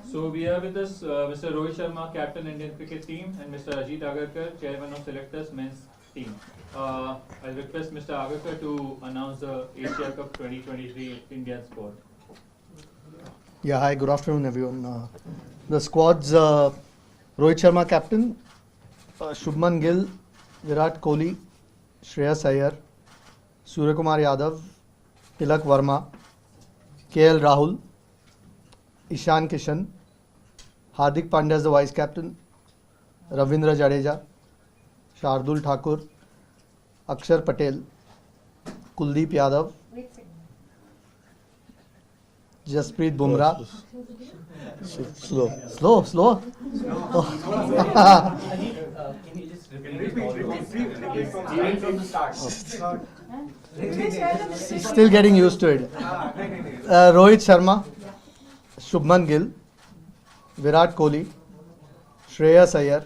So we have with us Mr. Rohit Sharma, captain Indian cricket team, and Mr. Ajit Agarkar, chairman of selectors men's team. I'll request Mr. Agarkar to announce the Asia Cup 2023 Indian squad. Yeah, hi, good afternoon everyone. The squad's Rohit Sharma captain, Shubman Gill, Virat Kohli, Shreyas Iyer, Suryakumar Yadav, Tilak Verma, KL Rahul, Ishan Kishan, Hardik Pandya as the vice captain, Ravindra Jadeja, Shardul Thakur, Akshar Patel, Kuldeep Yadav, Jasprit Bumrah. Slow. Can you just repeat from the start? Still getting used to it. Rohit Sharma, Shubman Gill, Virat Kohli, Shreyas Iyer,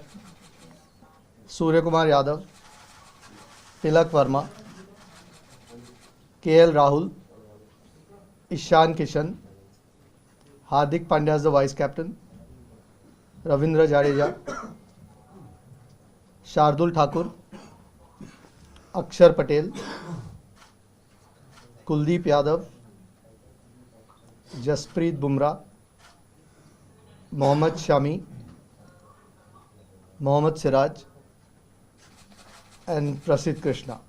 Suryakumar Yadav, Tilak Verma, KL Rahul, Ishan Kishan, Hardik Pandya as the vice captain, Ravindra Jadeja, Shardul Thakur, Akshar Patel, Kuldeep Yadav, Jasprit Bumrah, Mohammad Shami, Mohammad Siraj, and Prasidh Krishna.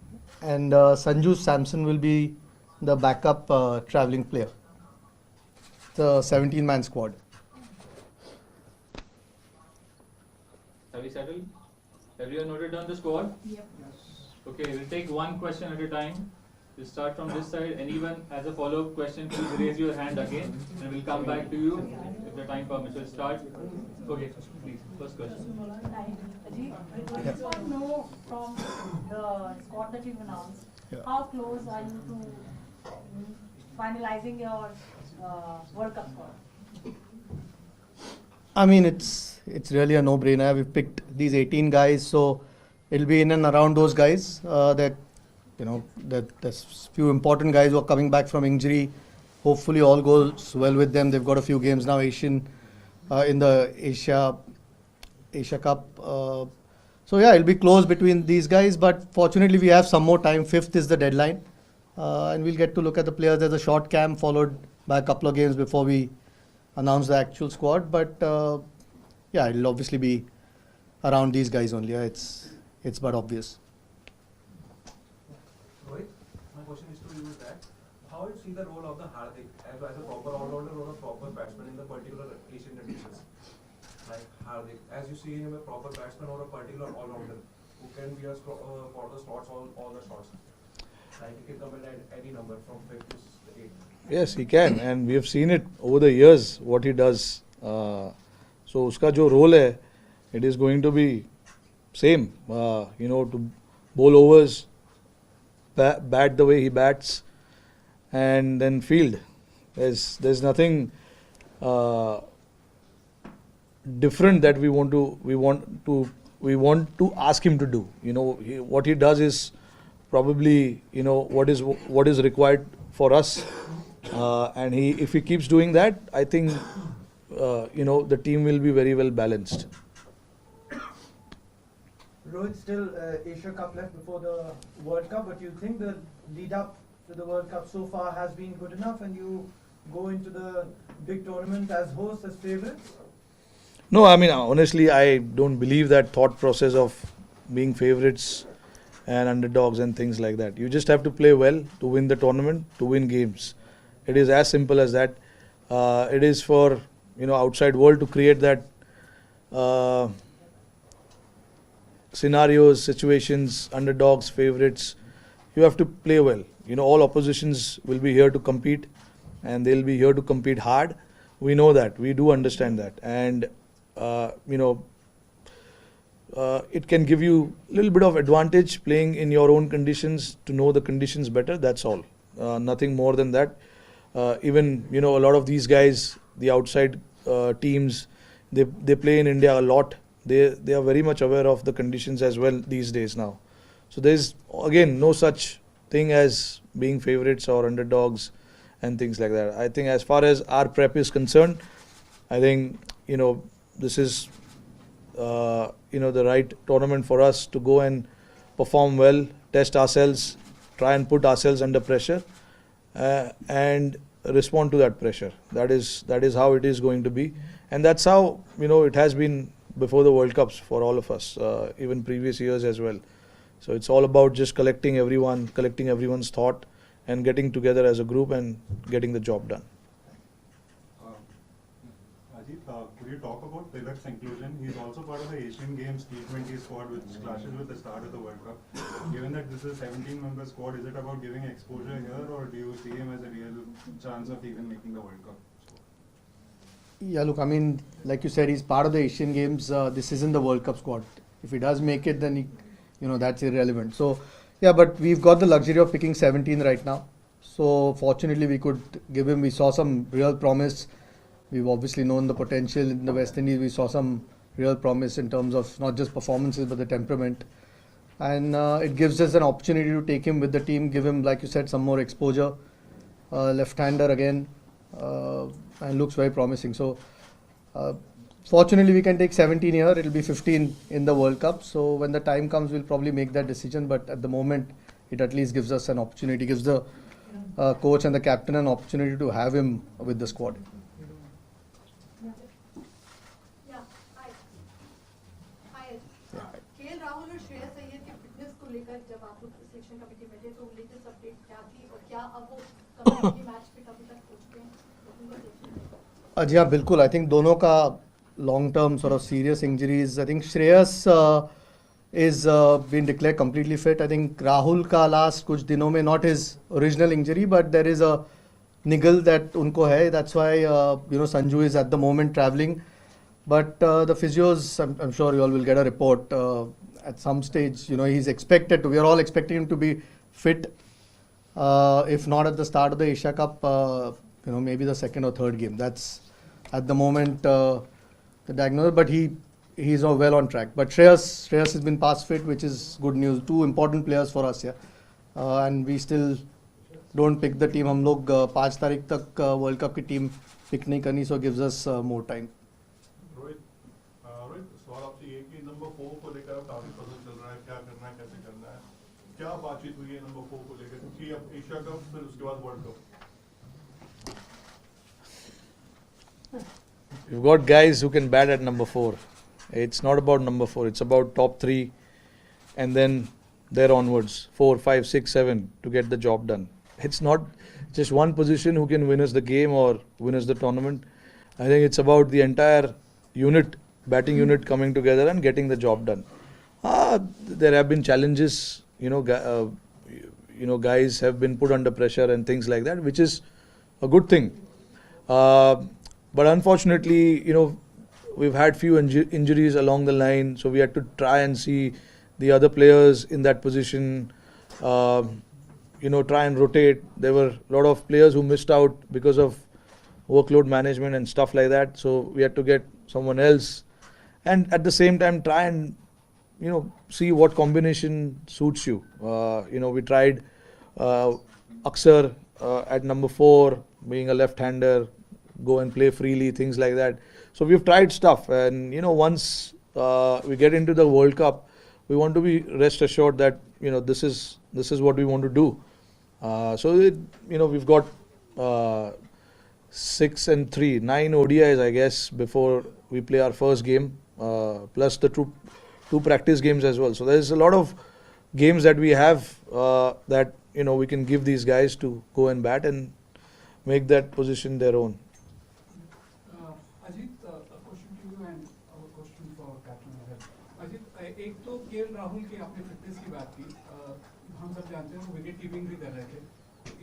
And Sanju Samson will be the backup travelling player. The 17-man squad. Have we settled? Have you noted down the squad? Yep. Okay, we'll take one question at a time. We'll start from this side. Anyone has a follow-up question, please raise your hand again and we'll come back to you if the time permits. We'll start. Okay, please, first question. Ajit, I just want to know from the squad that you've announced, how close are you to finalizing your World Cup squad? I mean, it's really a no-brainer. We've picked these 18 guys, so it'll be in and around those guys. There's few important guys who are coming back from injury. Hopefully, all goes well with them. They've got a few games now, in the Asia Cup. So yeah, it'll be close between these guys. But fortunately, we have some more time. 5th is the deadline, and we'll get to look at the players. There's a short camp followed by a couple of games before we announce the actual squad. But yeah, it'll obviously be around these guys only. It's but obvious. Rohit, my question is to you is that how you see the role of the Hardik as a proper all-rounder or a proper batsman in the particular Asian conditions? Like Hardik, as you see him a proper batsman or a particular all-rounder who can be for the slots, all the shots. Like he can come in at any number from 5 to 8. Yes, he can, and we have seen it over the years what he does. So uska jo role hai, it is going to be same. To bowl overs, bat the way he bats, and then field. There's nothing different that we want to ask him to do. What he does is probably what is required for us, and if he keeps doing that, I think the team will be very well balanced. Rohit, still Asia Cup left before the World Cup, but you think the lead up to the World Cup so far has been good enough and you go into the big tournament as hosts, as favourites? No, I mean, honestly, I don't believe that thought process of being favourites and underdogs and things like that. You just have to play well to win the tournament, to win games. It is as simple as that. It is for outside world to create that scenarios, situations, underdogs, favourites. You have to play well. All oppositions will be here to compete, and they'll be here to compete hard. We know that. We do understand that, and it can give you a little bit of advantage playing in your own conditions, to know the conditions better. That's all. Nothing more than that. Even a lot of these guys, the outside teams, they play in India a lot. They are very much aware of the conditions as well these days now. So there is again no such thing as being favourites or underdogs, and things like that. I think as far as our prep is concerned, I think, this is, the right tournament for us to go and perform well, test ourselves, try and put ourselves under pressure, and respond to that pressure. That is how it is going to be, and that's how it has been before the World Cups for all of us, even previous years as well. So it's all about just collecting everyone's thought, and getting together as a group and getting the job done. Ajit, could you talk about Tilak's inclusion? He's also part of the Asian Games T20 squad, which clashes with the start of the World Cup. Given that this is a 17-member squad, is it about giving exposure here, or do you see him as a real chance of even making the World Cup? Yeah, look, I mean, like you said, he's part of the Asian Games. This isn't the World Cup squad. If he does make it, then that's irrelevant. So, yeah, but we've got the luxury of picking 17 right now. So, fortunately, we could give him. We saw some real promise. We've obviously known the potential in the West Indies. We saw some real promise in terms of not just performances but the temperament. And it gives us an opportunity to take him with the team, give him, like you said, some more exposure. Left-hander again, and looks very promising. So, fortunately, we can take 17 here. It'll be 15 in the World Cup. So, when the time comes, we'll probably make that decision. But at the moment, it at least gives us an opportunity, gives the coach and the captain an opportunity to have him with the squad. KL Rahul और श्रेयस अय्यर के fitness को लेकर जब आप लोग selection committee में थे तो लेटेस्ट अपडेट क्या थी और क्या अब वो कमेटी मैच पे कभी तक पहुंचते हैं? जी हाँ, बिल्कुल. I think दोनों का long term sort of serious injuries. I think Shreyas is been declared completely fit. I think Rahul का last कुछ दिनों में not his original injury, but there is a niggle that उनको है. That's why Sanju is at the moment travelling. But the physios, I'm sure you all will get a report at some stage. He's expected to. We are all expecting him to be fit. If not at the start of the Asia Cup, maybe the second or third game. That's at the moment the diagnosis. But he's well on track. But Shreyas has been past fit, which is good news. Two important players for us here, and we still don't pick the team. हम लोग 5 तारीख तक World Cup की team pick नहीं करनी, so gives us more time. सवाल आपसे ये कि नंबर 4 को लेकर अब काफी पजल चल रहा है, क्या करना है, कैसे करना है, क्या बातचीत हुई है नंबर 4 को लेकर, क्योंकि अब एशिया कप फिर उसके बाद world cup. You've got guys who can bat at number 4. It's not about number 4. It's about top 3 and then there onwards, 4, 5, 6, 7 to get the job done. It's not just one position who can win us the game or win us the tournament. I think it's about the entire unit, batting unit coming together and getting the job done. There have been challenges, guys have been put under pressure and things like that, which is a good thing. But unfortunately, we've had few injuries along the line, so we had to try and see the other players in that position, try and rotate. There were a lot of players who missed out because of workload management and stuff like that, so we had to get someone else. And at the same time, try and, see what combination suits you. We tried Aksar at number 4, being a left-hander, go and play freely, things like that. So we've tried stuff, and once we get into the World Cup, we want to be rest assured that this is what we want to do. We've got 6 and 3, 9 ODIs, I guess, before we play our first game, plus the two practice games as well. So there's a lot of games that we have that we can give these guys to go and bat and make that position their own. Ajit, a question to you and a question for Captain Rohit. Ajit, एक तो KL Rahul की आपने fitness की बात की, हम सब जानते हैं वो विकेट कीपिंग भी कर रहे थे.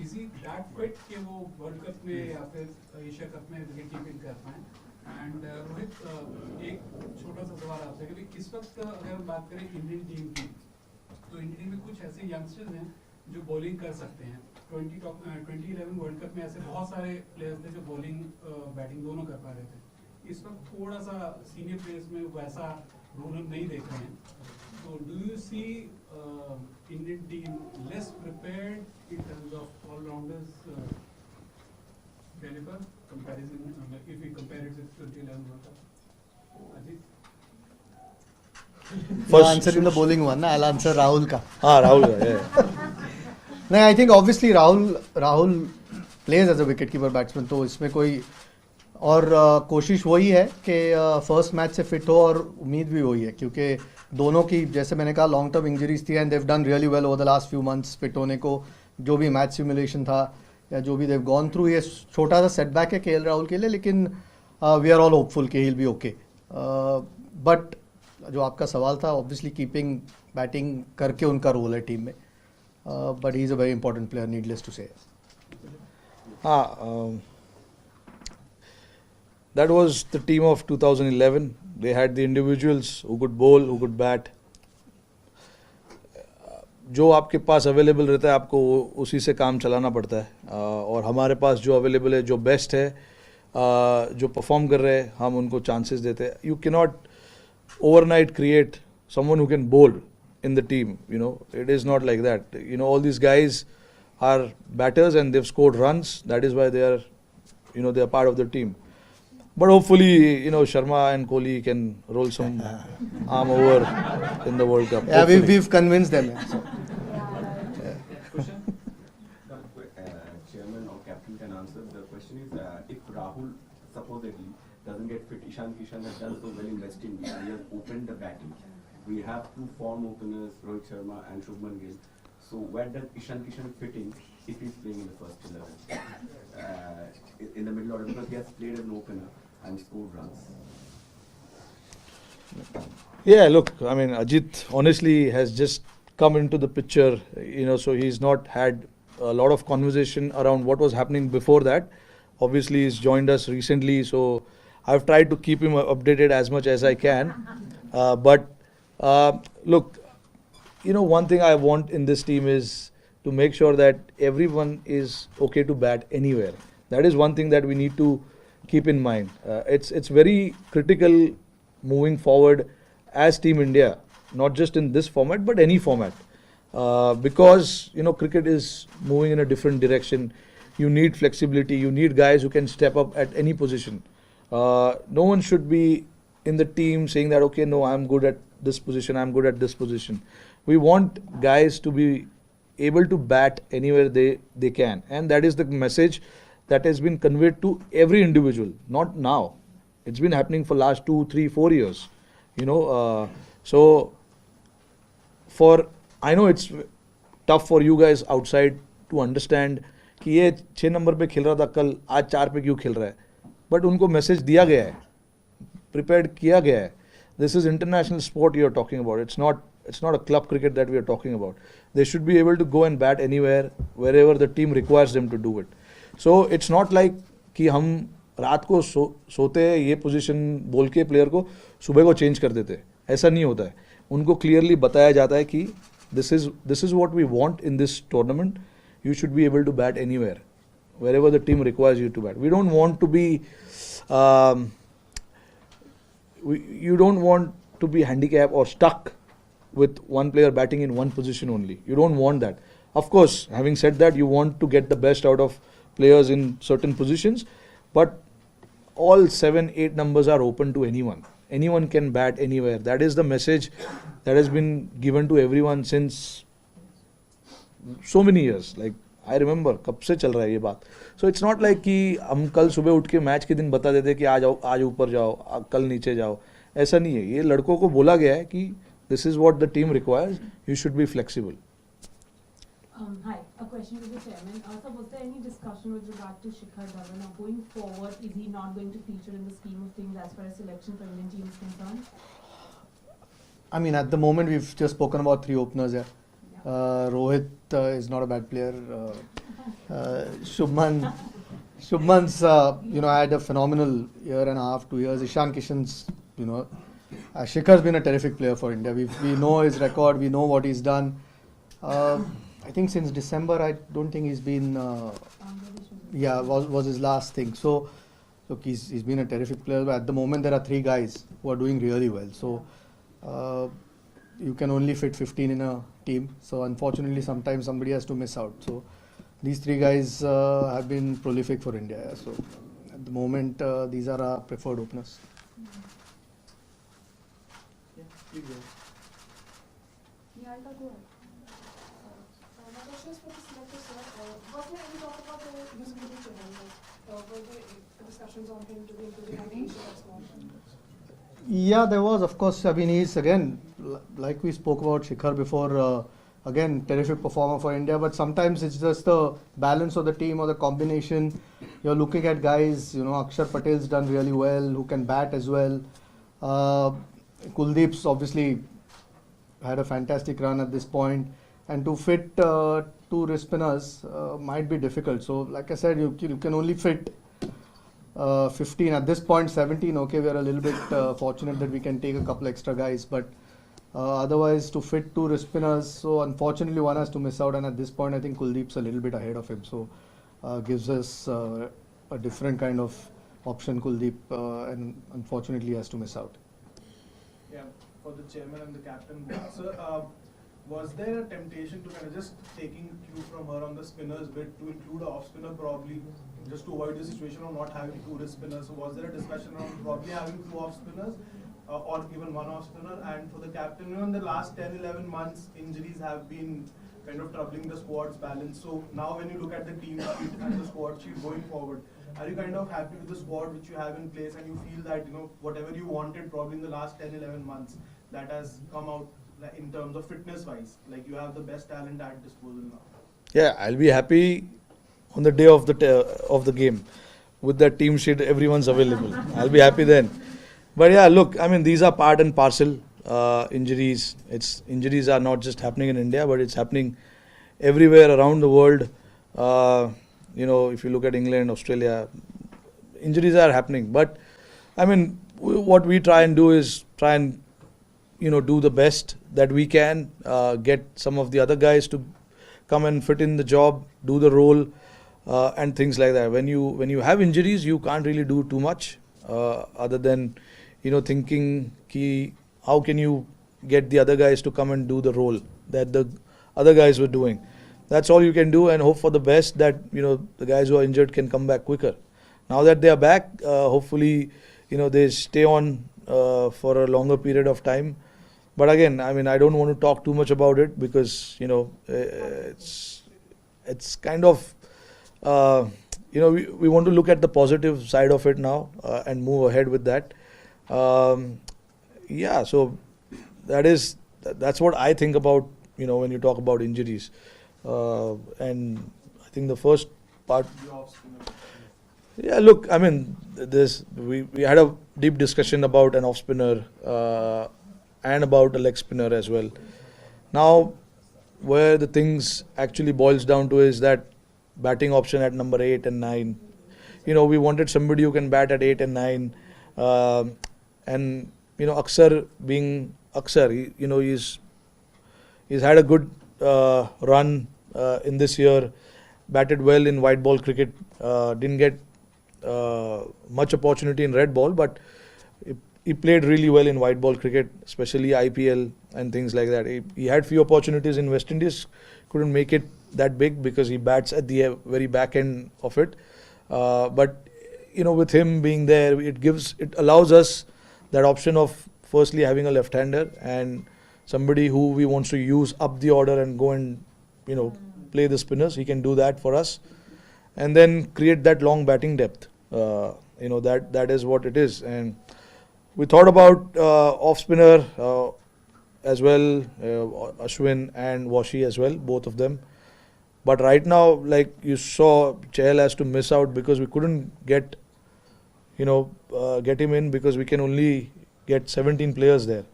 Is he that fit कि वो वर्ल्ड कप में या फिर एशिया कप में विकेट कीपिंग कर पाए? एंड रोहित, एक छोटा सा सवाल आपसे कि इस वक्त अगर हम बात करें इंडियन टीम की, तो इंडियन टीम में कुछ ऐसे यंगस्टर्स हैं जो बॉलिंग कर सकते हैं. 2011 वर्ल्ड कप में ऐसे बहुत सारे प्लेयर्स थे जो बॉलिंग बैटिंग दोनों कर पा रहे थे. इस वक्त थोड़ा सा सीनियर प्लेयर्स में वैसा रोल नहीं देख रहे हैं. So do you see Indian team less prepared in terms of all-rounders? deliver comparison if we compare it with 2011 World Cup? Ajit? You're answering the bowling one. I'll answer Rahul ka. Rahul, yeah. नहीं, I think obviously Rahul plays as a wicketkeeper batsman, तो इसमें कोई और कोशिश वही है कि first match से फिट हो और उम्मीद भी वही है क्योंकि दोनों की जैसे मैंने कहा लॉन्ग टर्म इंजरीज थी and they've done really well over the last few months fit होने को जो भी मैच सिमुलेशन था या जो भी देव गॉन थ्रू ये छोटा सा सेटबैक है केएल राहुल के लिए लेकिन वी आर ऑल होपफुल कि he will be okay but जो आपका सवाल था ऑब्वियसली कीपिंग बैटिंग करके उनका रोल है टीम में but he is a very important player needless to say That was the team of 2011. They had the individuals who could bowl, who could bat. जो आपके पास अवेलेबल रहता है आपको उसी से काम चलाना पड़ता है और हमारे पास जो अवेलेबल है जो बेस्ट है जो परफॉर्म कर रहे हैं हम उनको चांसेस देते हैं you can not overnight create someone who can बोल in the team, you know, it is not like that. You know, all these guys are batters and they've scored runs. That is why they are, you know, they are part of the team. But hopefully, you know, Sharma and Kohli can roll some arm over in the World Cup. Yeah, we've convinced them. Yeah, so. Chairman or captain can answer. The question is, if Rahul supposedly doesn't get fit, Ishan Kishan has done so well in West Indies. He has opened the batting. We have two form openers, Rohit Sharma and Shubman Gill. So where does Ishan Kishan fit in if he's playing in the first 11? In the middle order, because he has played as an opener and scored runs. Yeah, look, I mean, Ajit honestly has just come into the picture, you know, so he's not had a lot of conversation around what was happening before that. Obviously, he's joined us recently, so I've tried to keep him updated as much as I can. But look, you know, one thing I want in this team is to make sure that everyone is okay to bat anywhere. That is one thing that we need to keep in mind. It's very critical moving forward as Team India, not just in this format but any format, because you know cricket is moving in a different direction. You need flexibility. You need guys who can step up at any position. No one should be in the team saying that okay, no, I'm good at this position, I'm good at this position. We want guys to be able to bat anywhere they can, and that is the message that has been conveyed to every individual. Not now, it's been happening for last 2, 3, 4 years, you know. So for I know it's tough for you guys outside to understand कि ये 6 number पे खेल रहा था कल आज 4 पे क्यों खेल रहा है, बट उनको मैसेज दिया गया है, प्रिपेयर्ड किया गया है. This is international sport you are talking about. It's not a club cricket that we are talking about. They should be able to go and bat anywhere, wherever the team requires them to do it. So it's not like कि हम रात को सोते हैं ये position बोल के player को सुबह को चेंज कर देते हैं, ऐसा नहीं होता है. उनको क्लियरली बताया जाता है कि this is what we want in this tournament. You should be able to bat anywhere, wherever the team requires you to bat. We don't want to be you don't want to be handicapped or stuck with one player batting in one position only. You don't want that. Of course, having said that, you want to get the best out of players in certain positions, but all 7, 8 numbers are open to anyone. Anyone can bat anywhere. That is the message that has been given to everyone since so many years. Like I remember कब से चल रहा है ये बात. So it's not like कि हम कल सुबह उठ के मैच के दिन बता देते कि आज ऊपर जाओ, कल नीचे जाओ. ऐसा नहीं है. ये लड़कों को बोला गया है कि this is what the team requires. You should be flexible. Hi, a question to the chairman. So was there any discussion with regard to Shikhar Dhawan? Now going forward, is he not going to feature in the scheme of things as far as selection for Indian team is concerned? I mean, at the moment, we've just spoken about 3 openers here. Rohit is not a bad player. Shubman's, you know, had a phenomenal year and a half, 2 years. Ishan Kishan's, you know, Shikhar's been a terrific player for India. We know his record. We know what he's done. I think since December, I don't think he's been. Was his last thing. So, look, he's been a terrific player. But at the moment, there are 3 guys who are doing really well. So, you can only fit 15 in a team. So, unfortunately, sometimes somebody has to miss out. So, these three guys have been prolific for India. Yeah. So at the moment, these are our preferred openers. Yeah, please go. Yeah, I'll go ahead. My question is for the selector, sir. Was there any talk about the usability channel? Were there discussions on him to be included on the Asia Cup squad? Yeah, there was, of course. I mean, he's again, like we spoke about Shikhar before, again, terrific performer for India, but sometimes it's just the balance of the team or the combination. You're looking at guys, you know, Akshar Patel's done really well, who can bat as well. Kuldeep's obviously had a fantastic run at this point, and to fit two wrist spinners might be difficult. So, like I said, you can only fit 15 at this point. 17. Okay, we are a little bit fortunate that we can take a couple extra guys, but otherwise to fit two wrist spinners. So unfortunately, one has to miss out, and at this point, I think Kuldeep's a little bit ahead of him. So gives us a different kind of option, Kuldeep, and unfortunately has to miss out. Yeah, for the chairman and the captain. Sir, was there a temptation to kind of just taking cue from her on the spinners bit to include an off spinner probably, just to avoid the situation of not having two wrist spinners? So was there a discussion on probably having two off spinners or even one off spinner? And for the captain, you know, in the last 10-11 months, injuries have been kind of troubling the squad's balance. So now when you look at the team sheet and the squad sheet going forward, are you kind of happy with the squad which you have in place, and you feel that, you know, whatever you wanted probably in the last 10-11 months, that has come out in terms of fitness wise, like you have the best talent at disposal now? Yeah, I'll be happy on the day of the game with that team sheet. Everyone's available. I'll be happy then. But yeah, look, I mean, these are part and parcel injuries. Injuries are not just happening in India, but it's happening everywhere around the world. You know, if you look at England, Australia, injuries are happening. But I mean, what we try and do is try and, you know, do the best that we can, get some of the other guys to come and fit in the job, do the role, and things like that. When you have injuries, you can't really do too much other than, you know, thinking how can you get the other guys to come and do the role that the other guys were doing. That's all you can do, and hope for the best that, you know, the guys who are injured can come back quicker. Now that they are back, hopefully, you know, they stay on for a longer period of time. But again, I mean, I don't want to talk too much about it because, you know, it's kind of, you know, we want to look at the positive side of it now and move ahead with that. Yeah, so that's what I think about, you know, when you talk about injuries. And I think the first part. Yeah, look, I mean, we had a deep discussion about an off spinner and about a leg spinner as well. Now, where the things actually boils down to is that batting option at number 8 and 9. You know, we wanted somebody who can bat at 8 and 9. And, you know, Akshar being Akshar, you know, he's had a good run in this year, batted well in white ball cricket, didn't get much opportunity in red ball, but he played really well in white ball cricket, especially IPL and things like that. He had few opportunities in West Indies, couldn't make it that big because he bats at the very back end of it. But, you know, with him being there, it allows us that option of firstly having a left-hander and somebody who we want to use up the order and go and, you know, play the spinners. He can do that for us, and then create that long batting depth. You know, that is what it is. And we thought about off spinner as well, Ashwin and Washi as well, both of them. But right now, like you saw, Chahal has to miss out because we couldn't get him in because we can only get 17 players there.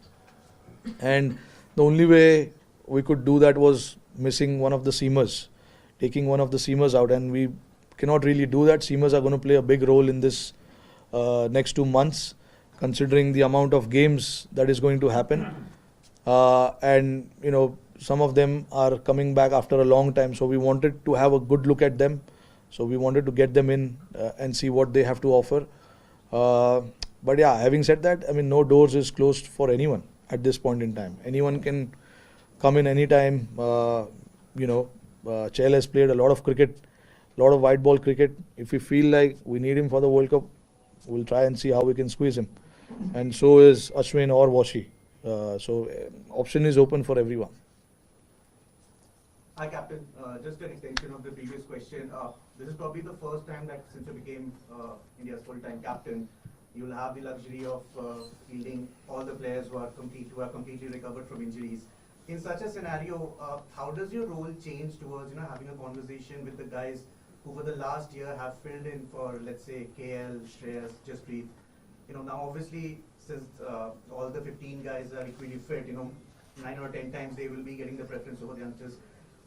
And the only way we could do that was missing one of the seamers, taking one of the seamers out, and we cannot really do that. Seamers are going to play a big role in this next 2 months, considering the amount of games that is going to happen. And, you know, some of them are coming back after a long time, so we wanted to have a good look at them. So we wanted to get them in and see what they have to offer. But yeah, having said that, I mean, no doors is closed for anyone at this point in time. Anyone can come in anytime, you know, Chahal has played a lot of cricket, a lot of white ball cricket. If we feel like we need him for the World Cup, we'll try and see how we can squeeze him. And so is Ashwin or Washi. Option is open for everyone. Hi, Captain. Just an extension of the previous question. This is probably the first time that since you became India's full-time captain, you'll have the luxury of fielding all the players who are completely recovered from injuries. In such a scenario, how does your role change towards having a conversation with the guys who for the last year have filled in for, let's say, KL, Shreyas, Jasprit? Now obviously since all the 15 guys are equally fit, 9 or 10 times they will be getting the preference over the youngsters.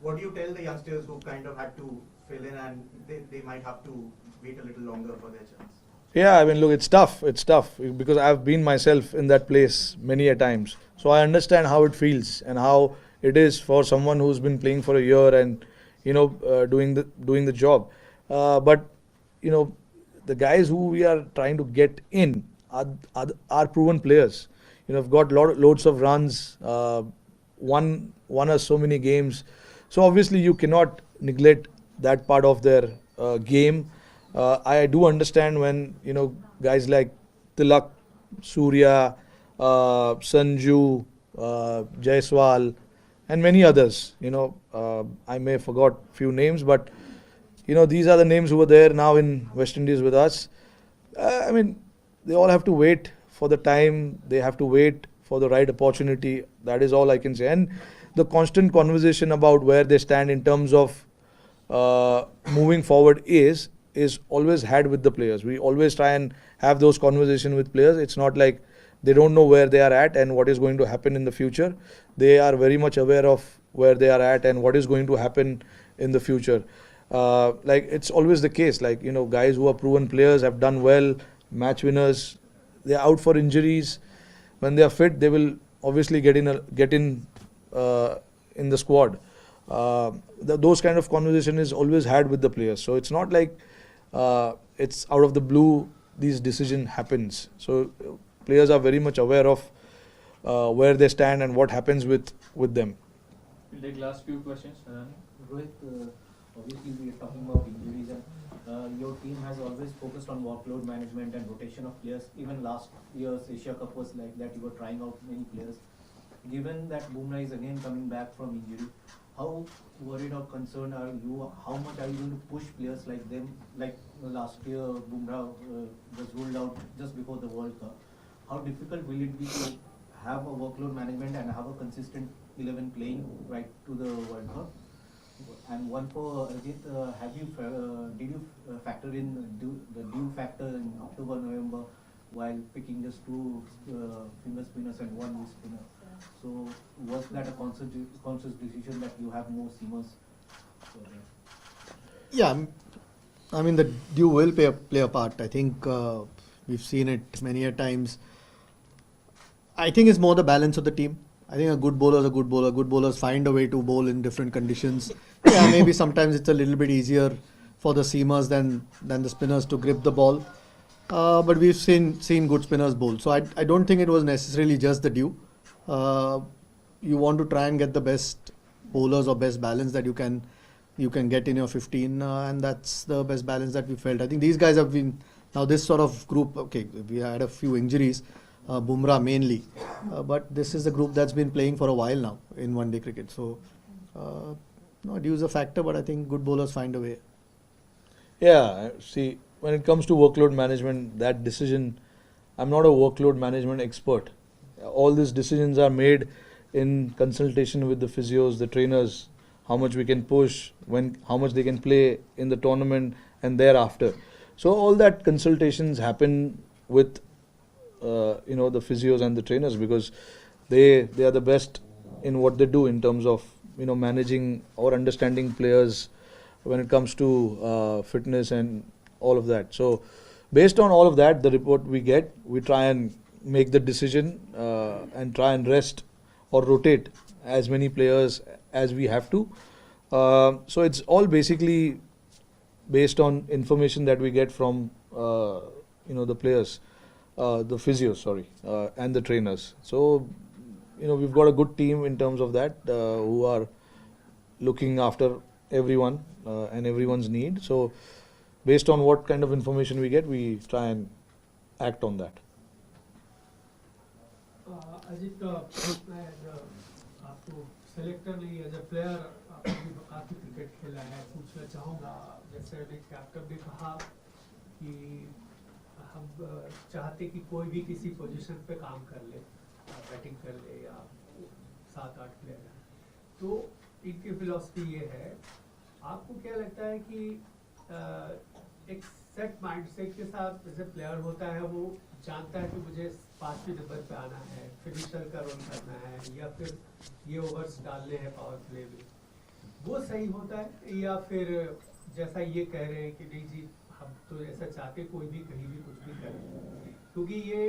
What do you tell the youngsters who kind of had to fill in and they might have to wait a little longer for their chance? Yeah, I mean, look, it's tough. It's tough because I've been myself in that place many a times. So I understand how it feels and how it is for someone who's been playing for a year and doing the job. But the guys who we are trying to get in are proven players. Have got loads of runs, won us so many games. So obviously you cannot neglect that part of their game. I do understand when guys like Tilak, Surya, Sanju, Jaiswal, and many others. I may have forgot few names, but these are the names who are there now in West Indies with us. I mean, they all have to wait for the time. They have to wait for the right opportunity. That is all I can say. And the constant conversation about where they stand in terms of moving forward is always had with the players. We always try and have those conversations with players. It's not like they don't know where they are at and what is going to happen in the future. They are very much aware of where they are at and what is going to happen in the future. Like it's always the case, like guys who are proven players have done well, match winners, they are out for injuries. When they are fit, they will obviously get in the squad. Those kind of conversation is always had with the players. So it's not like it's out of the blue these decision happens. So players are very much aware of where they stand and what happens with them. We'll take last few questions. Rohit, obviously we are talking about injuries and your team has always focused on workload management and rotation of players. Even last year's Asia Cup was like that, you were trying out many players. Given that Bumrah is again coming back from injury, how worried or concerned are you? How much are you going to push players like them? Like last year, Bumrah was ruled out just before the World Cup. How difficult will it be to have a workload management and have a consistent 11 playing right to the World Cup? And one for Ajit, did you factor in the due factor in October, November while picking just two finger spinners and one wrist spinner? So was that a conscious decision that you have more seamers? Yeah, I mean the due will play a part. I think we've seen it many a times. I think it's more the balance of the team. I think a good bowler is a good bowler. Good bowlers find a way to bowl in different conditions. Yeah, maybe sometimes it's a little bit easier for the seamers than the spinners to grip the ball. But we've seen good spinners bowl. So I don't think it was necessarily just the due. You want to try and get the best bowlers or best balance that you can get in your 15, and that's the best balance that we felt. I think these guys have been now this sort of group. Okay, we had a few injuries. Bumrah mainly, but this is a group that's been playing for a while now in one-day cricket. So, no, due is a factor, but I think good bowlers find a way. Yeah, see, when it comes to workload management, that decision, I'm not a workload management expert. All these decisions are made in consultation with the physios, the trainers, how much we can push, how much they can play in the tournament and thereafter. So all that consultations happen with the physios and the trainers because they are the best in what they do in terms of managing or understanding players when it comes to fitness and all of that. So based on all of that, the report we get, we try and make the decision and try and rest or rotate as many players as we have to. So it's all basically based on information that we get from the players. The physios, and the trainers. So, we've got a good team in terms of that who are looking after everyone and everyone's need. So based on what kind of information we get, we try and act on that. Ajit आपको सेलेक्टरली as a player आपने काफ़ी cricket खेला है, पूछना चाहूँगा जैसे अभी captain ने कहा कि हम चाहते कि कोई भी किसी पोजीशन पे काम कर ले, बैटिंग कर ले या 7-8 प्लेयर हैं, तो इनकी फिलॉसफी ये है। आपको क्या लगता है कि एक सेट माइंडसेट के साथ जैसे प्लेयर होता है, वो जानता है कि मुझे 5वें नंबर पे आना है, फिनिशर का रोल करना है, या फिर ये ओवर्स डालने हैं पावर प्ले में, वो सही होता है? या फिर जैसा ये कह रहे हैं कि नहीं जी हम तो ऐसा चाहते कोई भी कहीं भी कुछ भी करे, क्योंकि ये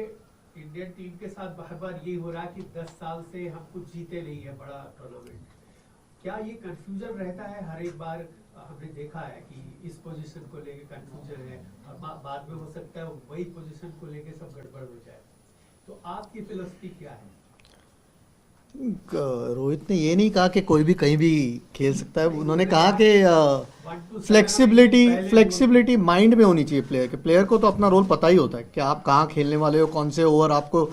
इंडियन टीम के साथ बार बार ये हो रहा है कि 10 साल से हम कुछ जीते नहीं है बड़ा टूर्नामेंट। क्या ये कंफ्यूजन रहता है हर एक बार? हमने देखा है कि इस पोजीशन को लेके कंफ्यूजन है और बाद में हो सकता है वही पोजीशन को लेके सब गड़बड़ हो जाए, तो आपकी फिलॉसफी क्या है? रोहित ने ये नहीं कहा कि कोई भी कहीं भी खेल सकता है, उन्होंने कहा कि फ्लेक्सिबिलिटी माइंड में होनी चाहिए प्लेयर के। प्लेयर को तो अपना रोल पता ही होता है कि आप कहाँ खेलने वाले हो, कौन से ओवर आपको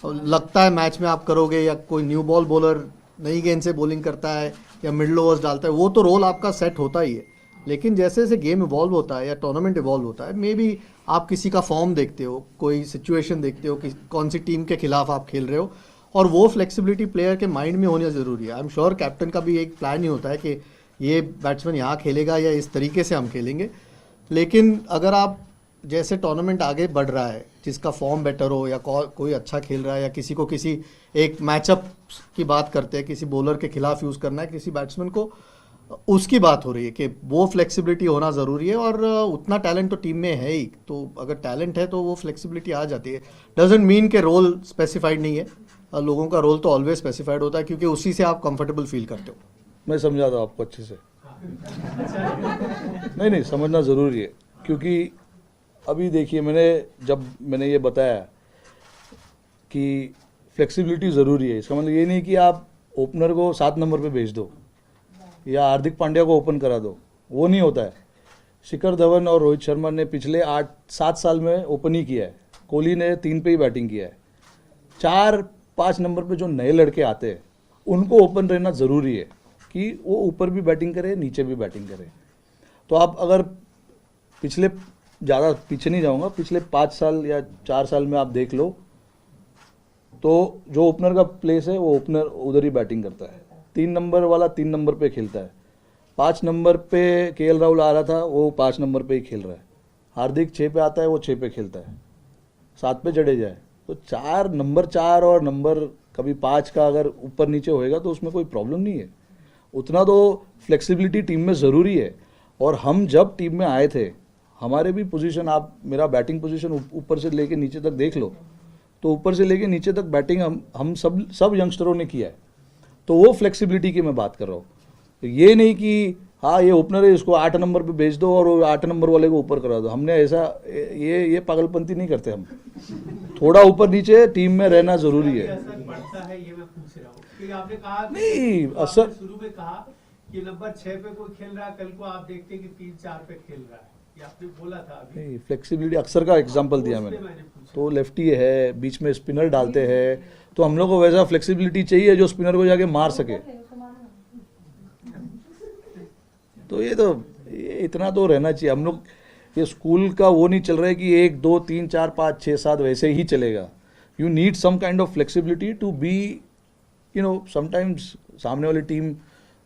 लगता है मैच में आप करोगे, या कोई न्यू बॉल बॉलर नई गेंद से बॉलिंग करता है या मिडल ओवर्स डालता है, वो तो रोल आपका सेट होता ही है। लेकिन जैसे जैसे गेम इवॉल्व होता है या टूर्नामेंट इवॉल्व होता है, मे बी आप किसी का फॉर्म देखते हो, कोई सिचुएशन देखते हो कि कौन सी टीम के खिलाफ आप खेल रहे हो, और वो फ्लेक्सिबिलिटी प्लेयर के माइंड में होनी ज़रूरी है। आई एम श्योर कैप्टन का भी एक प्लान ही होता है कि ये बैट्समैन यहाँ खेलेगा या इस तरीके से हम खेलेंगे। लेकिन अगर आप जैसे टूर्नामेंट आगे बढ़ रहा है, जिसका फॉर्म बेटर हो या कोई अच्छा खेल रहा है, या किसी को किसी एक मैचअप की बात करते हैं, किसी बॉलर के खिलाफ यूज़ करना है किसी बैट्समैन को, उसकी बात हो रही है कि वो फ्लेक्सिबिलिटी होना ज़रूरी है। और उतना टैलेंट तो टीम में है ही, तो अगर टैलेंट है तो वो फ्लेक्सिबिलिटी आ जाती है। डजेंट मीन के रोल स्पेसिफाइड नहीं है, लोगों का रोल तो ऑलवेज स्पेसिफाइड होता है, क्योंकि उसी से आप कंफर्टेबल फील करते हो। मैं समझा था आपको अच्छे से। नहीं समझना ज़रूरी है, क्योंकि अभी देखिए मैंने ये बताया कि फ्लेक्सिबिलिटी ज़रूरी है। इसका मतलब ये नहीं कि आप ओपनर को 7 नंबर पे भेज दो या हार्दिक पांड्या को ओपन करा दो, वो नहीं होता है। शिखर धवन और रोहित शर्मा ने पिछले 8-7 साल में ओपन ही किया है, कोहली ने 3 पे ही बैटिंग किया है। 4-5 नंबर पे जो नए लड़के आते हैं उनको ओपन रहना ज़रूरी है कि वो ऊपर भी बैटिंग करे, नीचे भी बैटिंग करे। तो आप अगर पिछले, ज़्यादा पीछे नहीं जाऊंगा, पिछले 5 साल या 4 साल में आप देख लो, तो जो ओपनर का प्लेस है वो ओपनर उधर ही बैटिंग करता है। 3 नंबर वाला 3 नंबर पे खेलता है। 5 नंबर पे केएल राहुल आ रहा था, वो 5 नंबर पे ही खेल रहा है। हार्दिक 6 पे आता है, वो 6 पे खेलता है। 7 पे जडेजा है। तो नंबर 4 और नंबर कभी 5 का अगर ऊपर नीचे होएगा तो उसमें कोई प्रॉब्लम नहीं है। उतना तो फ्लेक्सिबिलिटी टीम में ज़रूरी है। और हम जब टीम में आए थे, हमारे भी पोजीशन, आप मेरा बैटिंग पोजीशन ऊपर से लेके नीचे तक देख लो, तो ऊपर से लेके नीचे तक बैटिंग हम सब यंगस्टरों ने किया है। तो वो फ्लेक्सिबिलिटी की मैं बात कर रहा हूँ। तो ये नहीं कि हाँ ये ओपनर है, इसको 8 नंबर पे भेज दो और 8 नंबर वाले को ऊपर करा दो। हमने ऐसा ये पागलपंती नहीं करते हम। थोड़ा ऊपर नीचे टीम में रहना जरूरी है। नहीं, असर शुरू में कहा कि नंबर 6 पे कोई खेल रहा है, कल को आप देखते हैं कि 3-4 पे खेल रहा है, ये आपने बोला था अभी। नहीं, फ्लेक्सिबिलिटी अक्सर का एग्जांपल दिया मैंने। तो लेफ्टी है, बीच में स्पिनर डालते हैं, तो हम लोग को वैसा फ्लेक्सिबिलिटी चाहिए जो स्पिनर को जाके मार सके। तो ये इतना तो रहना चाहिए। हम लोग ये स्कूल का वो नहीं चल रहा है कि 1 2 3 4 5 6 7 वैसे ही चलेगा। You need some kind of flexibility to be, sometimes सामने वाली टीम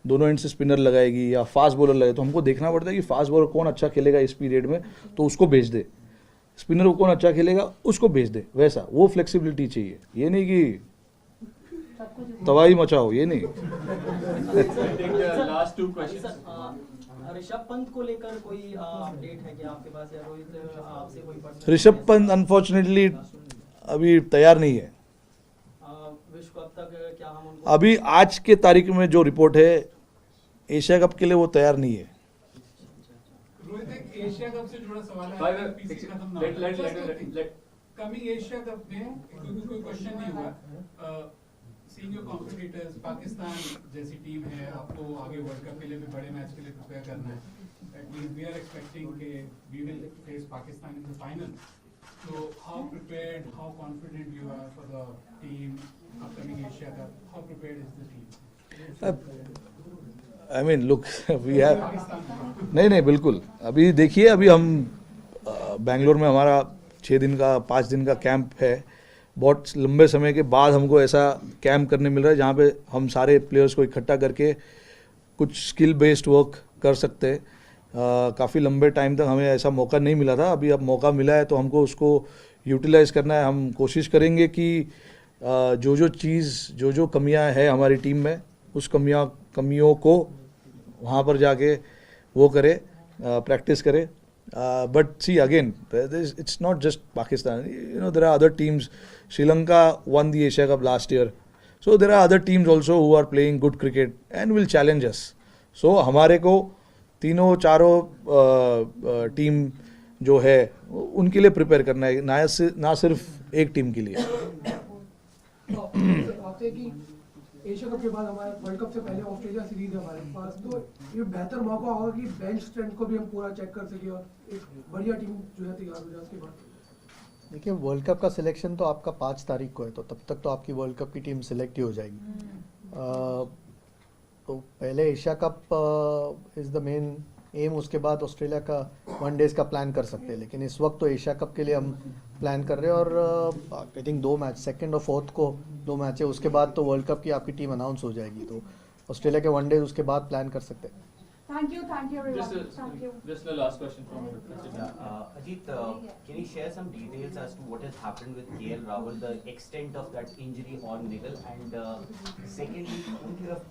दोनों एंड से स्पिनर लगाएगी या फास्ट बॉलर लगाएगी, तो हमको देखना पड़ता है कि फास्ट बॉलर कौन अच्छा खेलेगा इस पीरियड में, तो उसको भेज दे। स्पिनर को कौन अच्छा खेलेगा उसको भेज दे। वैसा वो फ्लेक्सिबिलिटी चाहिए। ये नहीं कि तबाही मचाओ, ये नहीं। ऋषभ पंत को लेकर कोई अपडेट है क्या आपके पास, या रोहित आपसे कोई पर्सनल? ऋषभ पंत अनफॉर्चुनेटली अभी तैयार नहीं है। विश्व कप तक क्या हम उनको, अभी आज के तारीख में जो रिपोर्ट है, एशिया कप के लिए वो तैयार नहीं है। रोहित, एक एशिया कप से जुड़ा सवाल है, पीसी खत्म ना हो। कमिंग एशिया कप में क्योंकि कोई क्वेश्चन नहीं हुआ, seeing your competitors, Pakistan जैसी टीम है, आपको आगे वर्ल्ड कप के लिए भी बड़े मैच के लिए प्रिपेयर करना है. At least we are expecting कि we will face Pakistan in the final. So how prepared, how confident you are for the team upcoming Asia Cup? How prepared is the team? I mean, look, we have. नहीं नहीं बिल्कुल. अभी देखिए, अभी हम बेंगलोर में हमारा 6 दिन का 5 दिन का कैंप है. बहुत लंबे समय के बाद हमको ऐसा कैंप करने मिल रहा है जहाँ पे हम सारे प्लेयर्स को इकट्ठा करके कुछ स्किल बेस्ड वर्क कर सकते हैं. काफ़ी लंबे टाइम तक हमें ऐसा मौका नहीं मिला था. अभी अब मौका मिला है तो हमको उसको यूटिलाइज़ करना है. हम कोशिश करेंगे कि जो कमियां है हमारी टीम में, उस कमियों को वहाँ पर जाके वो करे, प्रैक्टिस करे. But see again, it's not just Pakistan. You know, there are other teams. Sri Lanka won the Asia Cup last year. So there are other teams also who are playing good cricket and will challenge us. So हमारे को तीनों चारों team जो है उनके लिए prepare करना है, ना सिर्फ एक टीम के लिए. आपसे कि एशिया कप के बाद हमारे वर्ल्ड कप से पहले ऑस्ट्रेलिया सीरीज है हमारे पास, तो ये बेहतर मौका होगा कि बेंच स्ट्रेंथ को भी हम पूरा चेक कर सके और एक बढ़िया टीम जो है तैयार हो जाए उसके बाद. देखिए, वर्ल्ड कप का सिलेक्शन तो आपका 5 तारीख को है, तो तब तक तो आपकी वर्ल्ड कप की टीम सिलेक्ट ही हो जाएगी. तो पहले Asia cup is the main M, उसके बाद ऑस्ट्रेलिया का 1 डेज का प्लान कर सकते हैं. लेकिन इस वक्त तो एशिया कप के लिए हम प्लान कर रहे हैं और आई थिंक 2 मैच, 2nd और 4th को 2 मैच है. उसके बाद तो वर्ल्ड कप की आपकी टीम अनाउंस हो जाएगी, तो ऑस्ट्रेलिया के 1 डेज उसके बाद प्लान कर सकते हैं. Thank you everyone. Thank you. Just the last question from Ajit, can you share some details as to what has happened with KL Rahul, the extent of that injury on niggle, and secondly, would you have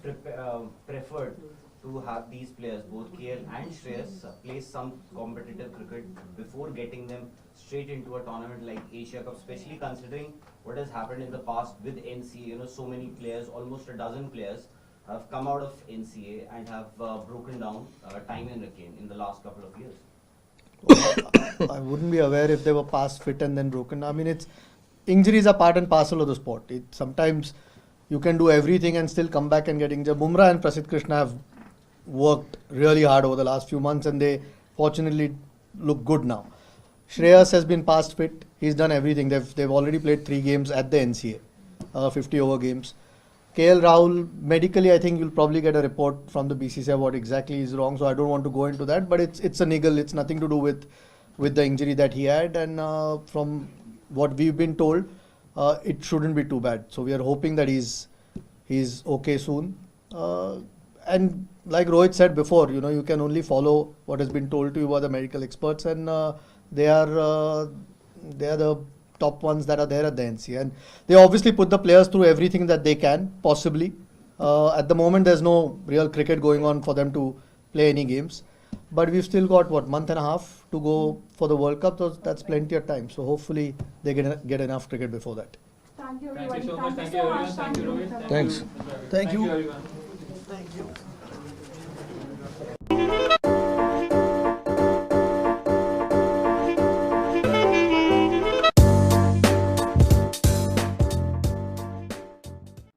preferred to have these players, both KL and Shreyas, play some competitive cricket before getting them straight into a tournament like Asia Cup, especially considering what has happened in the past with NCA? You know, so many players, almost a dozen players, have come out of NCA and have broken down time and again in the last couple of years. I wouldn't be aware if they were past fit and then broken. I mean, injuries are part and parcel of the sport. Sometimes you can do everything and still come back and get injured. Bumrah and Prasidh Krishna have worked really hard over the last few months and they fortunately look good now. Shreyas has been past fit. He's done everything. They've already played 3 games at the NCA, 50 over games. KL Rahul, medically, I think you'll probably get a report from the BCCI what exactly is wrong. So I don't want to go into that, but it's a niggle. It's nothing to do with the injury that he had. And from what we've been told, it shouldn't be too bad. So we are hoping that he's okay soon. And like Rohit said before, you know, you can only follow what has been told to you by the medical experts, and they are the top ones that are there at the NC, and they obviously put the players through everything that they can possibly. At the moment, there's no real cricket going on for them to play any games, but we've still got month and a half to go for the World Cup, so that's plenty of time. So hopefully they get enough cricket before that. Thank you Thank everybody. you so much. Thank Thank you you so everyone. much. Thank you Rohit. Thanks. Thank you. everyone. Thank you.